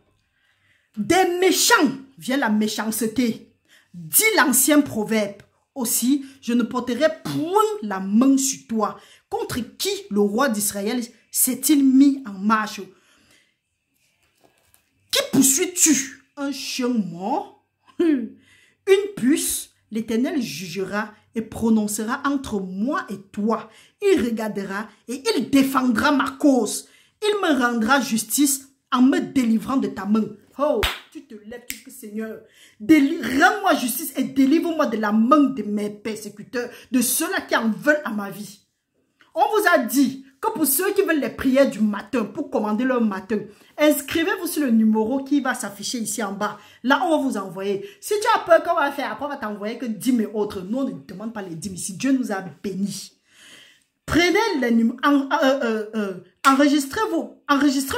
Des méchants vient la méchanceté. Dit l'ancien proverbe. Aussi, je ne porterai point la main sur toi. Contre qui le roi d'Israël s'est-il mis en marche? Qui poursuis-tu? Un chien mort? Une puce? L'Éternel jugera et prononcera entre moi et toi. Il regardera et il défendra ma cause. Il me rendra justice en me délivrant de ta main. Oh, tu te lèves, tu dis que Seigneur, rends-moi justice et délivre-moi de la main de mes persécuteurs, de ceux-là qui en veulent à ma vie. On vous a dit que pour ceux qui veulent les prières du matin, pour commander leur matin, inscrivez-vous sur le numéro qui va s'afficher ici en bas. Là, on va vous envoyer. Si tu as peur qu'on va faire, après on va t'envoyer que 10 000 autres. Nous, on ne demande pas les 10 000. Si Dieu nous a bénis. Prenez les numéros, enregistrez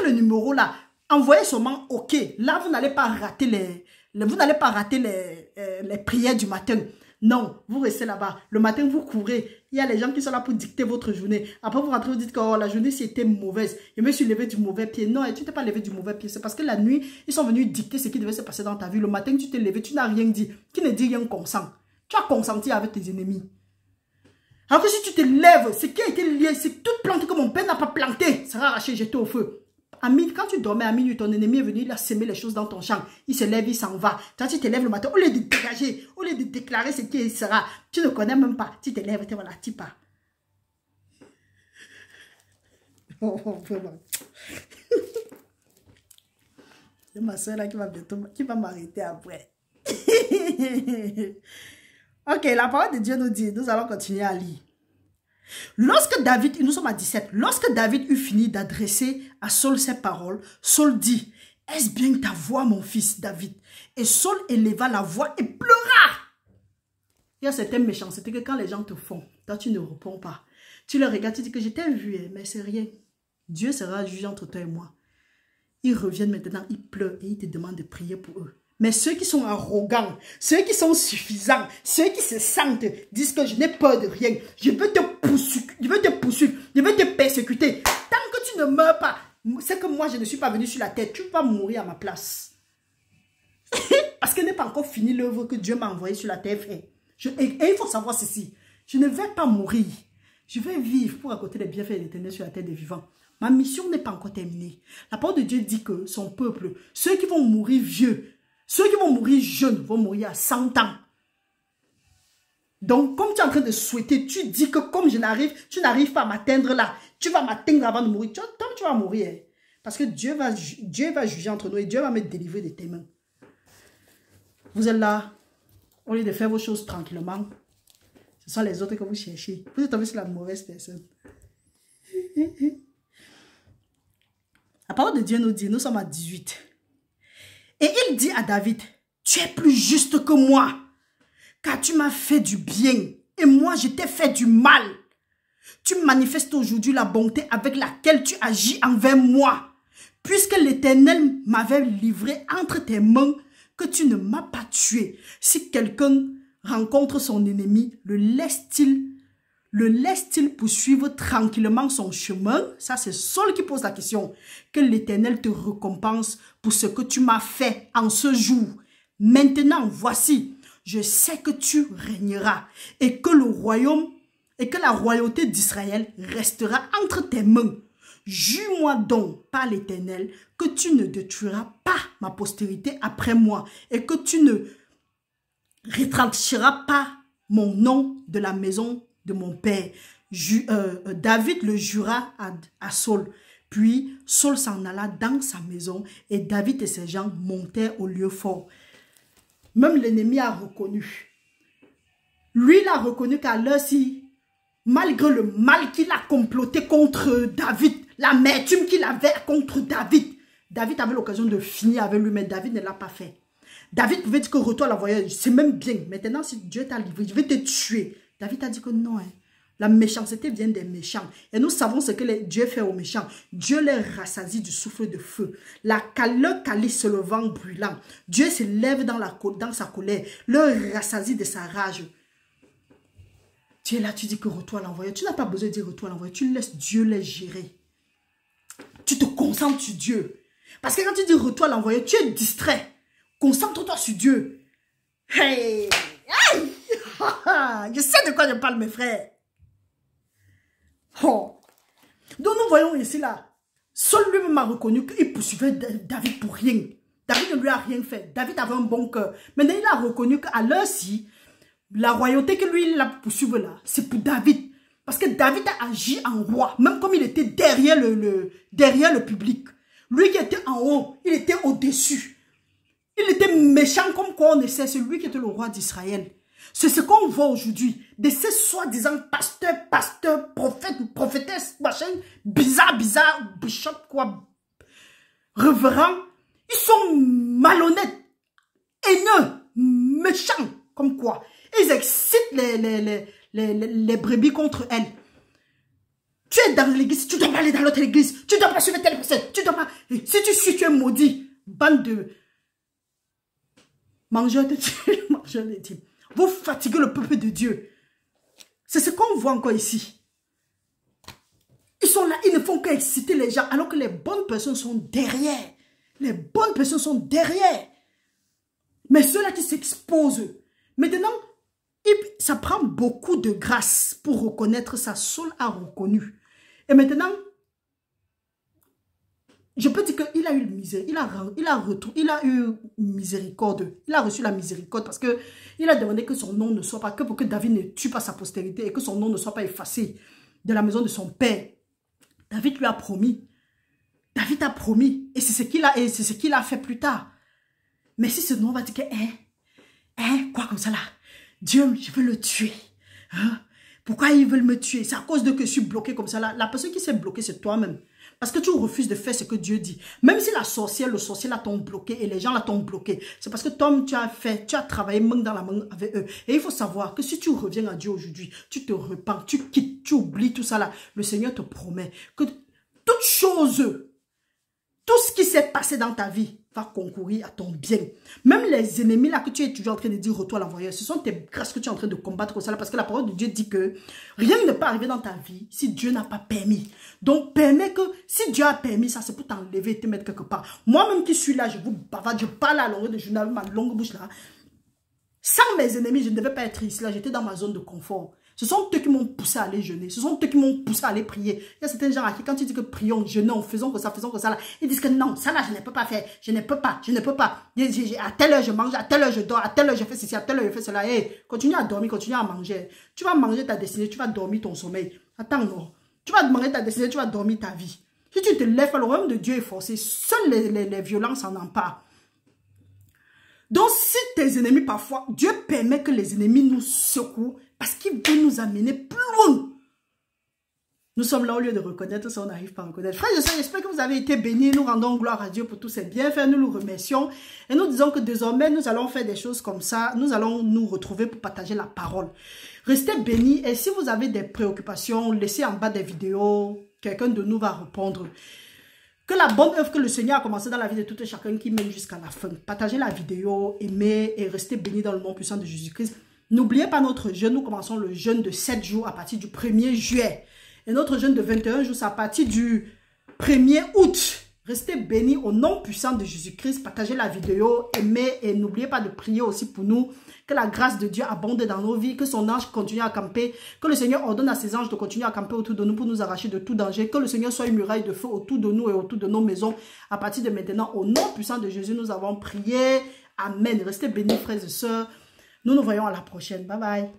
le numéro là. Envoyez seulement OK. Là, vous n'allez pas rater les prières du matin. Non, vous restez là-bas. Le matin, vous courez. Il y a les gens qui sont là pour dicter votre journée. Après, vous rentrez, vous dites que oh, la journée, c'était mauvaise. Je me suis levé du mauvais pied. Non, tu ne t'es pas levé du mauvais pied. C'est parce que la nuit, ils sont venus dicter ce qui devait se passer dans ta vie. Le matin, tu t'es levé, tu n'as rien dit. Qui ne dit rien consent. Tu as consenti avec tes ennemis. Alors que si tu te lèves, ce qui a été lié, c'est toute plante que mon père n'a pas plantée sera arrachée, jetée au feu. Quand tu dormais à minuit, ton ennemi est venu, il a sémé les choses dans ton champ. Il se lève, il s'en va. Quand tu te lèves le matin, au lieu de dégager, au lieu de déclarer ce qui sera, tu ne connais même pas. Tu te lèves, voilà, tu pars. Oh, vraiment. C'est ma soeur là qui va m'arrêter après. Ok, la parole de Dieu nous dit, nous allons continuer à lire. Lorsque David, nous sommes à 17, lorsque David eut fini d'adresser à Saul ces paroles, Saul dit, est-ce bien ta voix, mon fils David? Et Saul éleva la voix et pleura. Il y a certaines méchancetés que quand les gens te font, toi tu ne réponds pas. Tu les regardes, tu dis que je t'ai vu, mais c'est rien. Dieu sera juge entre toi et moi. Ils reviennent maintenant, ils pleurent et ils te demandent de prier pour eux. Mais ceux qui sont arrogants, ceux qui sont suffisants, ceux qui se sentent, disent que je n'ai peur de rien. Je veux te poursuivre, je veux te persécuter. Tant que tu ne meurs pas, c'est que moi je ne suis pas venu sur la terre, tu vas mourir à ma place. Parce que n'est pas encore fini l'œuvre que Dieu m'a envoyé sur la terre, frère. Et il faut savoir ceci, je ne vais pas mourir. Je vais vivre pour raconter les bienfaits de l'Éternel sur la terre des vivants. Ma mission n'est pas encore terminée. La parole de Dieu dit que son peuple, ceux qui vont mourir vieux, ceux qui vont mourir jeunes vont mourir à 100 ans. Donc, comme tu es en train de souhaiter, tu dis que comme tu n'arrives pas à m'atteindre là, tu vas m'atteindre avant de mourir. Toi, tu vas mourir. Hein? Parce que Dieu va juger entre nous et Dieu va me délivrer de tes mains. Vous êtes là, au lieu de faire vos choses tranquillement, ce sont les autres que vous cherchez. Vous êtes tombé sur la mauvaise personne. La parole de Dieu nous dit, nous sommes à 18. Et il dit à David, tu es plus juste que moi, car tu m'as fait du bien et moi je t'ai fait du mal. Tu manifestes aujourd'hui la bonté avec laquelle tu agis envers moi. puisque l'Éternel m'avait livré entre tes mains, que tu ne m'as pas tué. Si quelqu'un rencontre son ennemi, le laisse-t-il poursuivre tranquillement son chemin? Ça, c'est Saul qui pose la question. Que l'Éternel te récompense pour ce que tu m'as fait en ce jour. Maintenant, voici, je sais que tu régneras et que la royauté d'Israël restera entre tes mains. Jure-moi donc par l'Éternel que tu ne détruiras pas ma postérité après moi et que tu ne rétracteras pas mon nom de la maison de mon père. David le jura à Saul. Puis Saul s'en alla dans sa maison et David et ses gens montèrent au lieu fort. Même l'ennemi a reconnu. Lui, il a reconnu qu'à l'heure-ci, malgré le mal qu'il a comploté contre David, l'amertume qu'il avait contre David, David avait l'occasion de finir avec lui, mais David ne l'a pas fait. David pouvait dire que retour à la voyage, c'est même bien. Maintenant, si Dieu t'a livré, je vais te tuer. David a dit que non, hein. La méchanceté vient des méchants. Et nous savons ce que Dieu fait aux méchants. Dieu les rassasie du souffle de feu. La chaleur calice le vent brûlant. Dieu se lève dans sa colère, le rassasie de sa rage. Tu es là, tu dis que retour à l'envoyeur. Tu n'as pas besoin de dire retour à l'envoyeur. Tu laisses Dieu les gérer. Tu te concentres sur Dieu. Parce que quand tu dis retour à l'envoyeur, tu es distrait. Concentre-toi sur Dieu. Hey! Hey! Je sais de quoi je parle, mes frères. Oh. Donc nous voyons ici là, Saul lui-même a reconnu qu'il poursuivait David pour rien. David ne lui a rien fait. David avait un bon cœur. Maintenant il a reconnu qu'à l'heure-ci, la royauté que lui il a poursuivie là, c'est pour David. Parce que David a agi en roi, même comme il était derrière le public. Lui qui était en haut, il était au-dessus. Il était méchant comme quoi on essaie, c'est lui qui était le roi d'Israël. C'est ce qu'on voit aujourd'hui, de ces soi-disant pasteurs, prophètes, prophétesses, machin, bizarre, bishop, quoi, révérends. Ils sont malhonnêtes, haineux, méchants, comme quoi. Ils excitent les brebis contre elles. Tu es dans l'église, tu dois pas aller dans l'autre église, tu dois pas suivre telle personne, tu dois pas... Si tu suis, tu es maudit. Bande de... Mangeurs de Dieu, mangeurs de Dieu. Vous fatiguez le peuple de Dieu. C'est ce qu'on voit encore ici. Ils sont là, ils ne font qu'exciter les gens, alors que les bonnes personnes sont derrière. Les bonnes personnes sont derrière. Mais ceux-là qui s'exposent, maintenant, ça prend beaucoup de grâce pour reconnaître ça. Saul a reconnu. Et maintenant, je peux dire qu'il a eu miséricorde. Il a eu miséricorde. Il a reçu la miséricorde parce que il a demandé que son nom ne soit pas, que pour que David ne tue pas sa postérité et que son nom ne soit pas effacé de la maison de son père. David lui a promis. David a promis. Et c'est ce qu'il a fait plus tard. Mais si ce nom va dire que, quoi comme ça là, Dieu, je veux le tuer. Hein? Pourquoi ils veulent me tuer? C'est à cause de que je suis bloqué comme ça là. La personne qui s'est bloquée, c'est toi-même. Parce que tu refuses de faire ce que Dieu dit. Même si la sorcière, le sorcier là t'ont bloqué et les gens là t'ont bloqué. C'est parce que toi, tu as travaillé main dans la main avec eux. Et il faut savoir que si tu reviens à Dieu aujourd'hui, tu te repens, tu quittes, tu oublies tout ça là. Le Seigneur te promet que toute chose, tout ce qui s'est passé dans ta vie va concourir à ton bien. Même les ennemis là que tu es toujours en train de dire retour à l'envoyeur, ce sont tes grâces que tu es en train de combattre comme ça là, parce que la parole de Dieu dit que rien ne peut arriver dans ta vie si Dieu n'a pas permis. Donc permets que si Dieu a permis ça, c'est pour t'enlever et te mettre quelque part. Moi-même qui suis là, je vous bavarde, je parle à longueur de journée avec ma longue bouche là. Sans mes ennemis, je ne devais pas être ici là, j'étais dans ma zone de confort. Ce sont eux qui m'ont poussé à aller jeûner. Ce sont eux qui m'ont poussé à aller prier. Il y a certains gens qui, quand tu dis que prions, jeûnons, faisons que ça là, ils disent que non, ça là, je ne peux pas faire. Je ne peux pas. À telle heure, je mange, à telle heure, je dors, à telle heure, je fais ceci, à telle heure, je fais cela. Hey, continue à dormir, continue à manger. Tu vas manger ta destinée, tu vas dormir ton sommeil. Attends, non. Tu vas manger ta destinée, tu vas dormir ta vie. Si tu te lèves, le royaume de Dieu est forcé. Seules les violences en emparent. Donc, si tes ennemis, parfois, Dieu permet que les ennemis nous secouent parce qu'il veut nous amener plus loin. Nous sommes là au lieu de reconnaître ça, on n'arrive pas à reconnaître. Frères et sœurs, j'espère que vous avez été bénis. Nous rendons gloire à Dieu pour tous ses bienfaits. Nous le remercions. Et nous disons que désormais, nous allons faire des choses comme ça. Nous allons nous retrouver pour partager la parole. Restez bénis. Et si vous avez des préoccupations, laissez en bas des vidéos. Quelqu'un de nous va répondre. Que la bonne œuvre que le Seigneur a commencé dans la vie de tout et chacun qui mène jusqu'à la fin. Partagez la vidéo, aimez et restez bénis dans le nom puissant de Jésus-Christ. N'oubliez pas notre jeûne. Nous commençons le jeûne de 7 jours à partir du 1er juillet. Et notre jeûne de 21 jours, c'est à partir du 1er août. Restez bénis au nom puissant de Jésus-Christ. Partagez la vidéo, aimez et n'oubliez pas de prier aussi pour nous. Que la grâce de Dieu abonde dans nos vies, que son ange continue à camper, que le Seigneur ordonne à ses anges de continuer à camper autour de nous pour nous arracher de tout danger, que le Seigneur soit une muraille de feu autour de nous et autour de nos maisons. À partir de maintenant, au nom puissant de Jésus, nous avons prié. Amen. Restez bénis, frères et sœurs. Nous nous voyons à la prochaine. Bye bye.